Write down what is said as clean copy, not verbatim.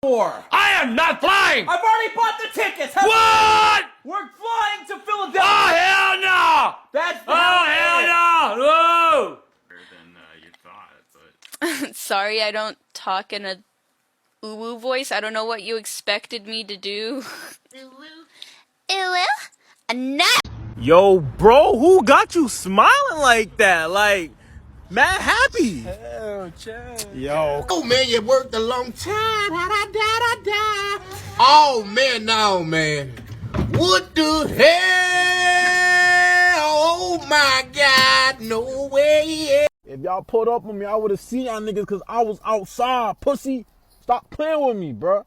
I am not flying! I've already bought the tickets! What? We're flying to Philadelphia! Oh, hell no! That's the Oh, hell no! Whoa! Than you thought, but Sorry, I don't talk in a uwu voice. I don't know what you expected me to do. Uwu? No! Yo, bro, who got you smiling like that? Like, mad happy. Hell, Chad. Yo, Oh man, you worked a long time. Da-da-da-da-da. Oh man, no man. What the hell? Oh my God, no way. if y'all pulled up on me, I would have seen y'all niggas because I was outside, pussy. Stop playing with me, bruh.